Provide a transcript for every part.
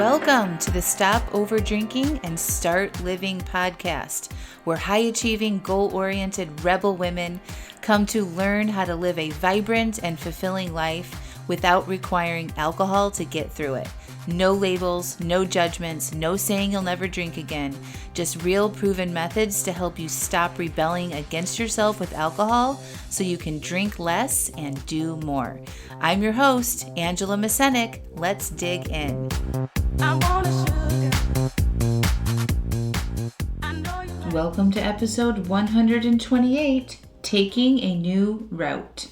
Welcome to the Stop Over Drinking and Start Living podcast, where high-achieving, goal-oriented rebel women come to learn how to live a vibrant and fulfilling life without requiring alcohol to get through it. No labels, no judgments, no saying you'll never drink again. Just real proven methods to help you stop rebelling against yourself with alcohol so you can drink less and do more. I'm your host, Angela Mascenik. Let's dig in. Welcome to episode 128, Taking a New Route.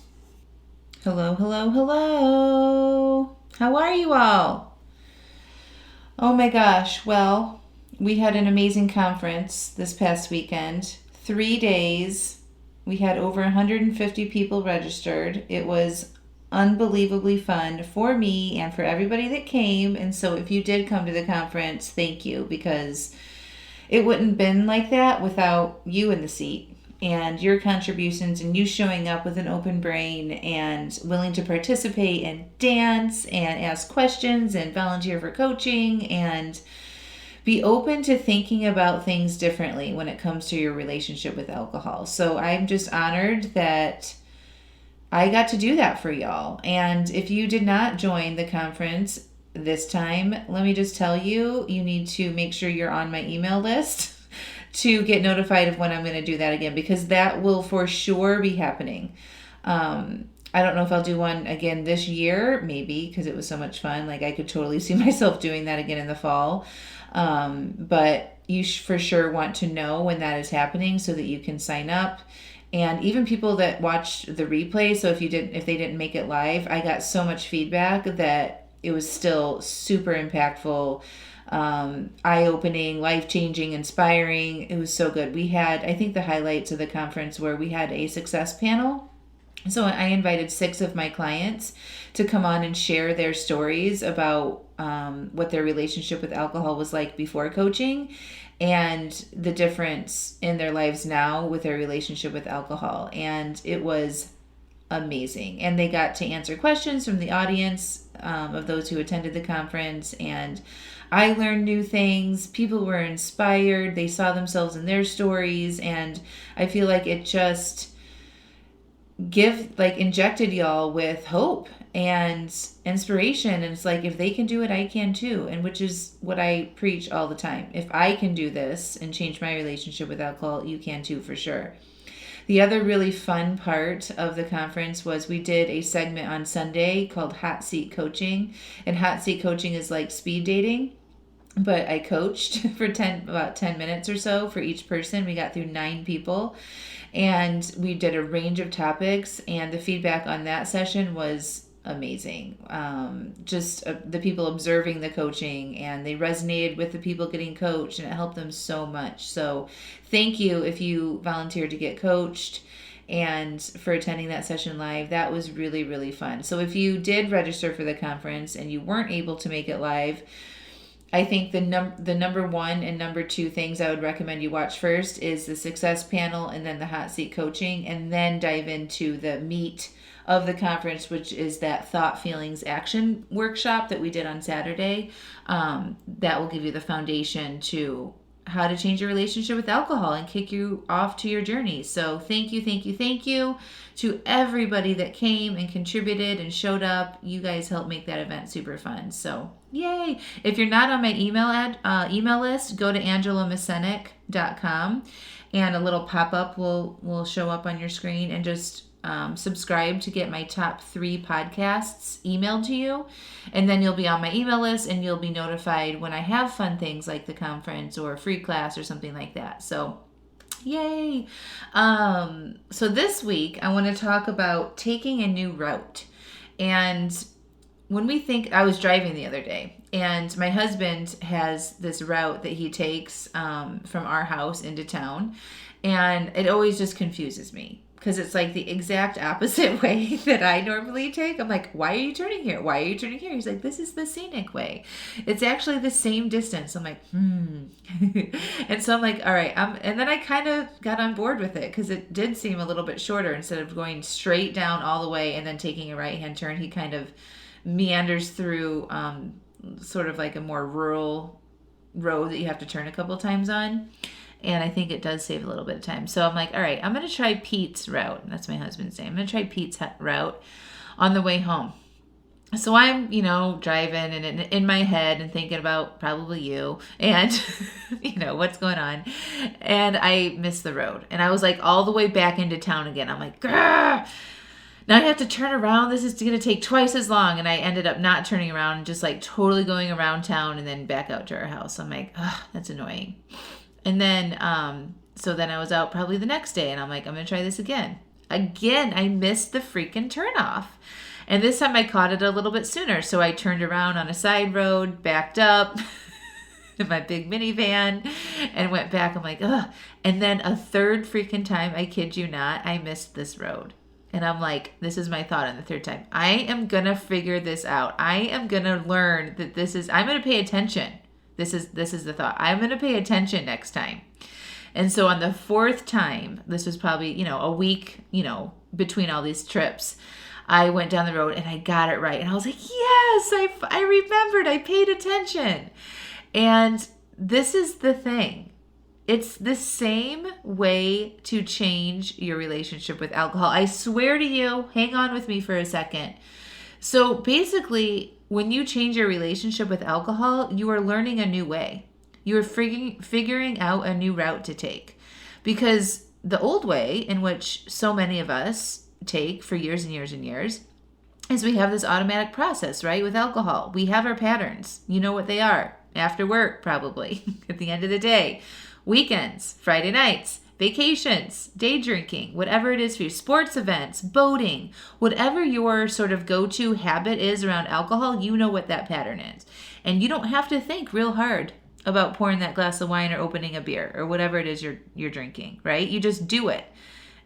Hello, hello, hello. How are you all? Oh my gosh, well, we had an amazing conference this past weekend. 3 days. We had over 150 people registered. It was unbelievably fun for me and for everybody that came. And so if you did come to the conference, thank you, because it wouldn't have been like that without you in the seat and your contributions and you showing up with an open brain and willing to participate and dance and ask questions and volunteer for coaching and be open to thinking about things differently when it comes to your relationship with alcohol. So I'm just honored that I got to do that for y'all. And if you did not join the conference this time, let me just tell you, you need to make sure you're on my email list to get notified of when I'm going to do that again, because that will for sure be happening. I don't know if I'll do one again this year, maybe, because it was so much fun. Like I could totally see myself doing that again in the fall. But you for sure want to know when that is happening so that you can sign up. And even people that watched the replay, so if they didn't make it live, I got so much feedback that it was still super impactful, eye-opening, life-changing, inspiring. It was so good. We had, I think the highlights of the conference were we had a success panel. So I invited 6 of my clients to come on and share their stories about what their relationship with alcohol was like before coaching and the difference in their lives now with their relationship with alcohol. And it was amazing. And they got to answer questions from the audience of those who attended the conference. And I learned new things. People were inspired. They saw themselves in their stories. And I feel like it just injected y'all with hope and inspiration. And it's like, if they can do it, I can too. And which is what I preach all the time. If I can do this and change my relationship with alcohol, you can too, for sure. The other really fun part of the conference was we did a segment on Sunday called Hot Seat Coaching. And Hot Seat Coaching is like speed dating, but I coached for about 10 minutes or so for each person. We got through 9 people and we did a range of topics, and the feedback on that session was amazing. The people observing the coaching, and they resonated with the people getting coached, and it helped them so much. So thank you if you volunteered to get coached and for attending that session live. That was really, really fun. So if you did register for the conference and you weren't able to make it live, I think the number 1 and number 2 things I would recommend you watch first is the success panel and then the hot seat coaching, and then dive into the meat of the conference, which is that thought, feelings, action workshop that we did on Saturday. That will give you the foundation to how to change your relationship with alcohol and kick you off to your journey. So thank you to everybody that came and contributed and showed up. You guys helped make that event super fun. So yay. If you're not on my email list, go to angelamascenik.com and a little pop-up will show up on your screen, and just subscribe to get my top 3 podcasts emailed to you, and then you'll be on my email list and you'll be notified when I have fun things like the conference or a free class or something like that. So yay. So this week I want to talk about taking a new route. And when we think, I was driving the other day, and my husband has this route that he takes from our house into town, and it always just confuses me, because it's like the exact opposite way that I normally take. I'm like, why are you turning here? Why are you turning here? He's like, this is the scenic way. It's actually the same distance. I'm like, And so I'm like, all right. And then I kind of got on board with it, because it did seem a little bit shorter. Instead of going straight down all the way and then taking a right-hand turn, he kind of meanders through sort of like a more rural road that you have to turn a couple times on. And I think it does save a little bit of time. So I'm like, all right, I'm going to try Pete's route. That's my husband's name. I'm going to try Pete's route on the way home. So I'm, driving and in my head and thinking about probably you and, what's going on. And I missed the road. And I was like all the way back into town again. I'm like, grr! Now I have to turn around. This is going to take twice as long. And I ended up not turning around and just like totally going around town and then back out to our house. I'm like, that's annoying. And then, so then I was out probably the next day and I'm like, I'm going to try this again. Again, I missed the freaking turnoff. And this time I caught it a little bit sooner. So I turned around on a side road, backed up in my big minivan and went back. I'm like, ugh. And then a third freaking time, I kid you not, I missed this road. And I'm like, this is my thought on the third time. I am going to figure this out. I am going to learn that I'm going to pay attention. This is the thought. I'm going to pay attention next time. And so on the fourth time, this was probably, a week, between all these trips, I went down the road and I got it right. And I was like, yes, I remembered. I paid attention. And this is the thing. It's the same way to change your relationship with alcohol. I swear to you, hang on with me for a second. So basically, when you change your relationship with alcohol, you are learning a new way. You are figuring out a new route to take. Because the old way, in which so many of us take for years and years and years, is we have this automatic process, right? With alcohol. We have our patterns. You know what they are. After work, probably. At the end of the day. Weekends, Friday nights, vacations, day drinking, whatever it is for you, sports events, boating, whatever your sort of go-to habit is around alcohol, you know what that pattern is. And you don't have to think real hard about pouring that glass of wine or opening a beer or whatever it is you're drinking, right? You just do it.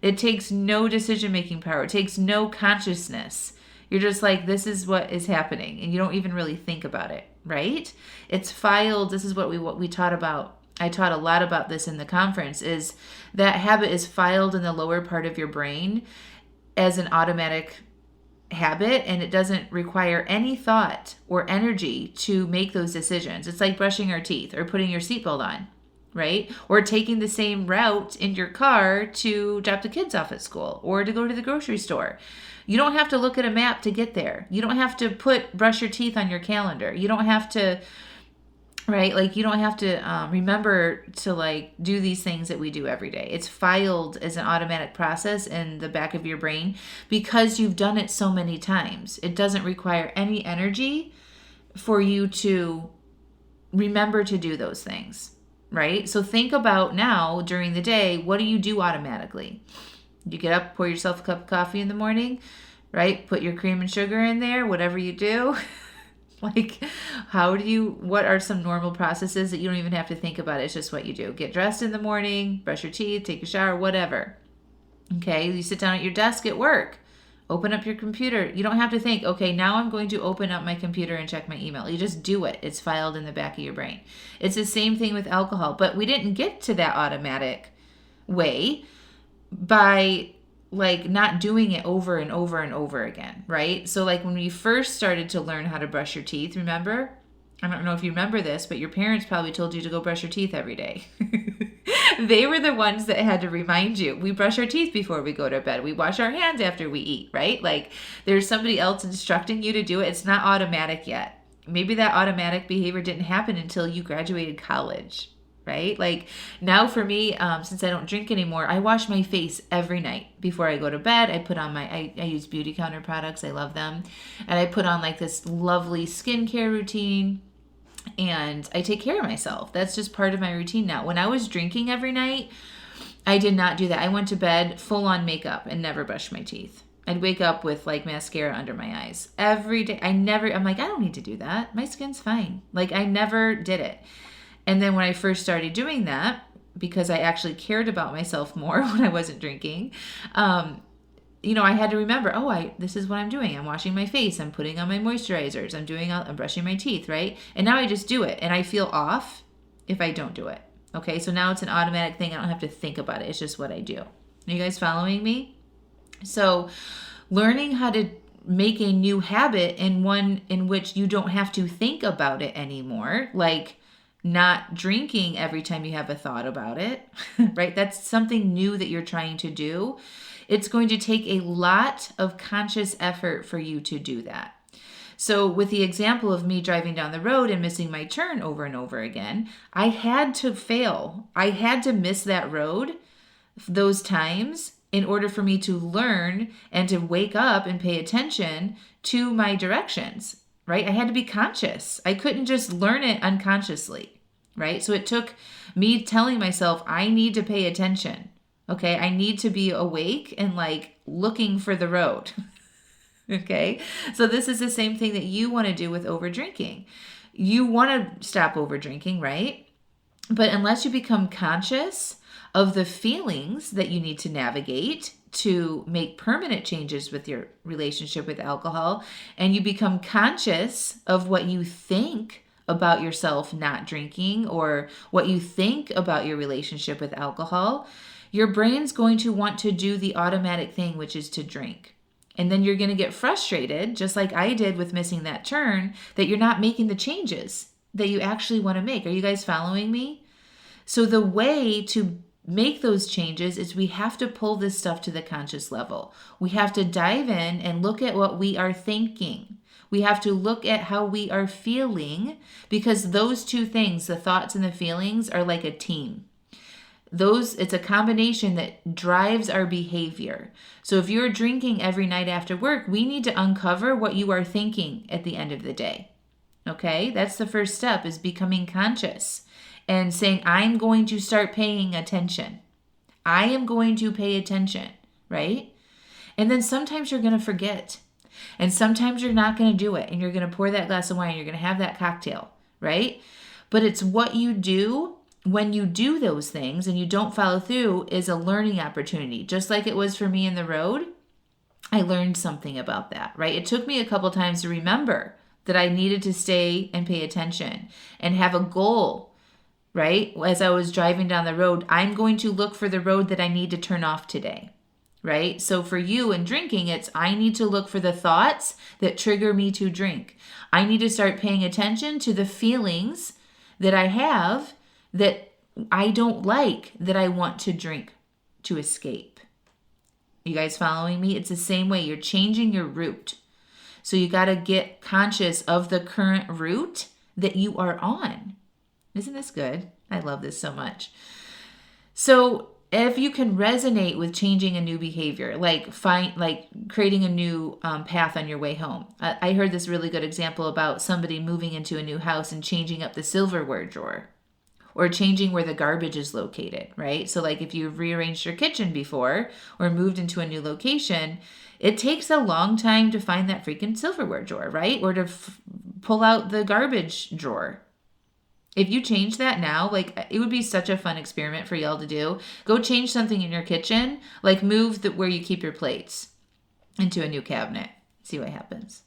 It takes no decision-making power. It takes no consciousness. You're just like, this is what is happening. And you don't even really think about it, right? It's filed. This is what we taught about. I taught a lot about this in the conference, is that habit is filed in the lower part of your brain as an automatic habit, and it doesn't require any thought or energy to make those decisions. It's like brushing our teeth or putting your seatbelt on, right? Or taking the same route in your car to drop the kids off at school or to go to the grocery store. You don't have to look at a map to get there. You don't have to brush your teeth on your calendar. You don't have to, right? Like you don't have to remember to like do these things that we do every day. It's filed as an automatic process in the back of your brain because you've done it so many times. It doesn't require any energy for you to remember to do those things, right? So think about now during the day, what do you do automatically? You get up, pour yourself a cup of coffee in the morning, right? Put your cream and sugar in there, whatever you do. Like, what are some normal processes that you don't even have to think about? It's just what you do. Get dressed in the morning, brush your teeth, take a shower, whatever. Okay, you sit down at your desk at work. Open up your computer. You don't have to think, okay, now I'm going to open up my computer and check my email. You just do it. It's filed in the back of your brain. It's the same thing with alcohol, but we didn't get to that automatic way by like not doing it over and over and over again, right? So like when we first started to learn how to brush your teeth, remember? I don't know if you remember this, but your parents probably told you to go brush your teeth every day. They were the ones that had to remind you. We brush our teeth before we go to bed. We wash our hands after we eat, right? Like there's somebody else instructing you to do it. It's not automatic yet. Maybe that automatic behavior didn't happen until you graduated college, right? Like now for me, since I don't drink anymore, I wash my face every night before I go to bed. I put on I use Beauty Counter products. I love them. And I put on like this lovely skincare routine and I take care of myself. That's just part of my routine now. When I was drinking every night, I did not do that. I went to bed full on makeup and never brushed my teeth. I'd wake up with like mascara under my eyes every day. I'm like, I don't need to do that. My skin's fine. Like I never did it. And then when I first started doing that, because I actually cared about myself more when I wasn't drinking, I had to remember, this is what I'm doing. I'm washing my face. I'm putting on my moisturizers. I'm brushing my teeth, right? And now I just do it. And I feel off if I don't do it. Okay, so now it's an automatic thing. I don't have to think about it. It's just what I do. Are you guys following me? So learning how to make a new habit and one in which you don't have to think about it anymore, like not drinking every time you have a thought about it, right? That's something new that you're trying to do. It's going to take a lot of conscious effort for you to do that. So with the example of me driving down the road and missing my turn over and over again, I had to fail. I had to miss that road those times in order for me to learn and to wake up and pay attention to my directions, right? I had to be conscious. I couldn't just learn it unconsciously, right? So it took me telling myself, I need to pay attention. Okay, I need to be awake and like looking for the road. Okay, so this is the same thing that you want to do with over drinking. You want to stop over drinking, right? But unless you become conscious of the feelings that you need to navigate to make permanent changes with your relationship with alcohol, and you become conscious of what you think about yourself not drinking or what you think about your relationship with alcohol, your brain's going to want to do the automatic thing, which is to drink. And then you're going to get frustrated, just like I did with missing that turn, that you're not making the changes that you actually want to make. Are you guys following me? So the way to make those changes is we have to pull this stuff to the conscious level. We have to dive in and look at what we are thinking. We have to look at how we are feeling, because those two things, the thoughts and the feelings, are like a team. It's a combination that drives our behavior. So if you're drinking every night after work, we need to uncover what you are thinking at the end of the day. Okay? That's the first step, is becoming conscious and saying, I'm going to start paying attention. I am going to pay attention, right? And then sometimes you're going to forget. And sometimes you're not going to do it. And you're going to pour that glass of wine. You're going to have that cocktail, right? But it's what you do when you do those things and you don't follow through is a learning opportunity. Just like it was for me in the road, I learned something about that, right? It took me a couple times to remember that I needed to stay and pay attention and have a goal, right? As I was driving down the road, I'm going to look for the road that I need to turn off today, right? So for you in drinking, it's I need to look for the thoughts that trigger me to drink. I need to start paying attention to the feelings that I have that I don't like, that I want to drink to escape. You guys following me? It's the same way. You're changing your route. So you got to get conscious of the current route that you are on. Isn't this good? I love this so much. So if you can resonate with changing a new behavior, like creating a new path on your way home. I heard this really good example about somebody moving into a new house and changing up the silverware drawer, or changing where the garbage is located, right? So like if you've rearranged your kitchen before or moved into a new location, it takes a long time to find that freaking silverware drawer, right? Or to pull out the garbage drawer. If you change that now, like it would be such a fun experiment for y'all to do. Go change something in your kitchen, like move where you keep your plates into a new cabinet. See what happens.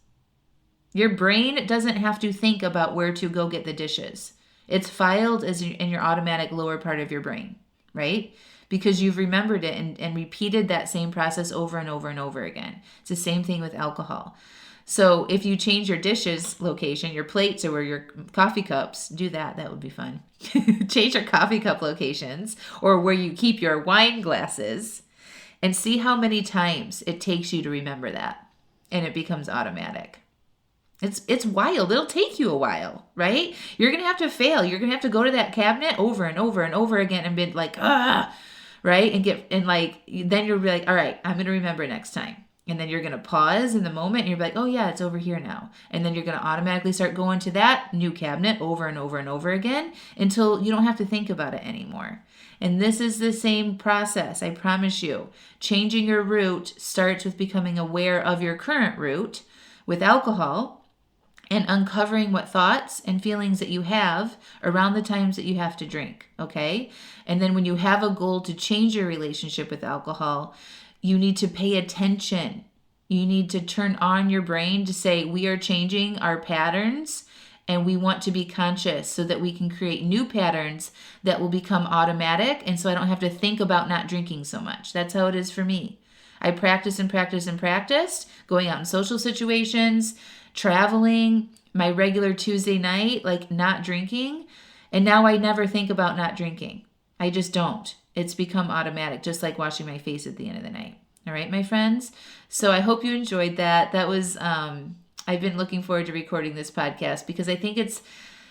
Your brain doesn't have to think about where to go get the dishes. It's filed as in your automatic lower part of your brain, right? Because you've remembered it and repeated that same process over and over and over again. It's the same thing with alcohol. So if you change your dishes location, your plates or your coffee cups, do that. That would be fun. Change your coffee cup locations or where you keep your wine glasses and see how many times it takes you to remember that. And it becomes automatic. It's wild. It'll take you a while, right? You're going to have to fail. You're going to have to go to that cabinet over and over and over again and be like, right? Then you'll be like, all right, I'm going to remember next time. And then you're going to pause in the moment and you're like, oh yeah, it's over here now. And then you're going to automatically start going to that new cabinet over and over and over again until you don't have to think about it anymore. And this is the same process, I promise you. Changing your route starts with becoming aware of your current route with alcohol, and uncovering what thoughts and feelings that you have around the times that you have to drink, okay? And then when you have a goal to change your relationship with alcohol, you need to pay attention. You need to turn on your brain to say, we are changing our patterns and we want to be conscious so that we can create new patterns that will become automatic. And so I don't have to think about not drinking so much. That's how it is for me. I practiced and practiced and practiced, going out in social situations, traveling, my regular Tuesday night, like not drinking. And now I never think about not drinking. I just don't. It's become automatic, just like washing my face at the end of the night. All right, my friends. So I hope you enjoyed that. That was, I've been looking forward to recording this podcast because I think it's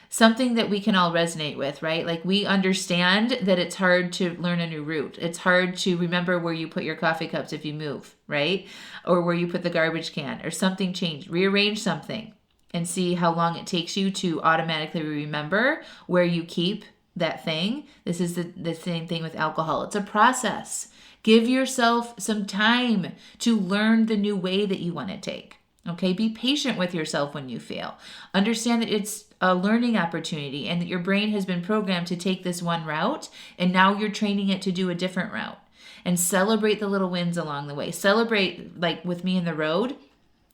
something that we can all resonate with, right? Like we understand that it's hard to learn a new route. It's hard to remember where you put your coffee cups if you move, right? Or where you put the garbage can or something changed. Rearrange something and see how long it takes you to automatically remember where you keep that thing. This is the same thing with alcohol. It's a process. Give yourself some time to learn the new way that you want to take. Okay, be patient with yourself when you fail. Understand that it's a learning opportunity and that your brain has been programmed to take this one route and now you're training it to do a different route. And celebrate the little wins along the way. Celebrate, like with me in the road.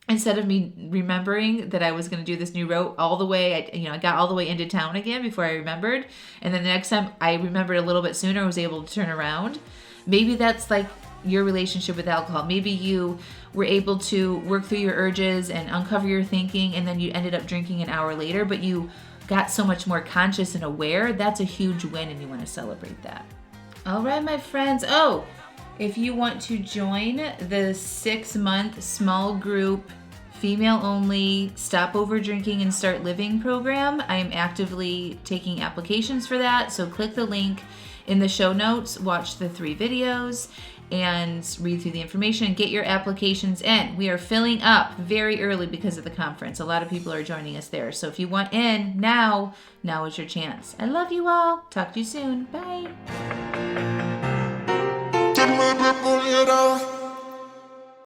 Instead of me remembering that I was going to do this new route all the way, I got all the way into town again before I remembered. And then the next time I remembered a little bit sooner, I was able to turn around. Maybe that's like your relationship with alcohol. Maybe you were able to work through your urges and uncover your thinking, and then you ended up drinking an hour later, but you got so much more conscious and aware. That's a huge win, and you want to celebrate that. All right, my friends. Oh, if you want to join the 6-month small group, female-only, Stop Over Drinking and Start Living program, I am actively taking applications for that. So click the link in the show notes, watch the 3 videos, and read through the information and get your applications in. We are filling up very early because of the conference. A lot of people are joining us there. So if you want in, now is your chance. I love you all. Talk to you soon. Bye.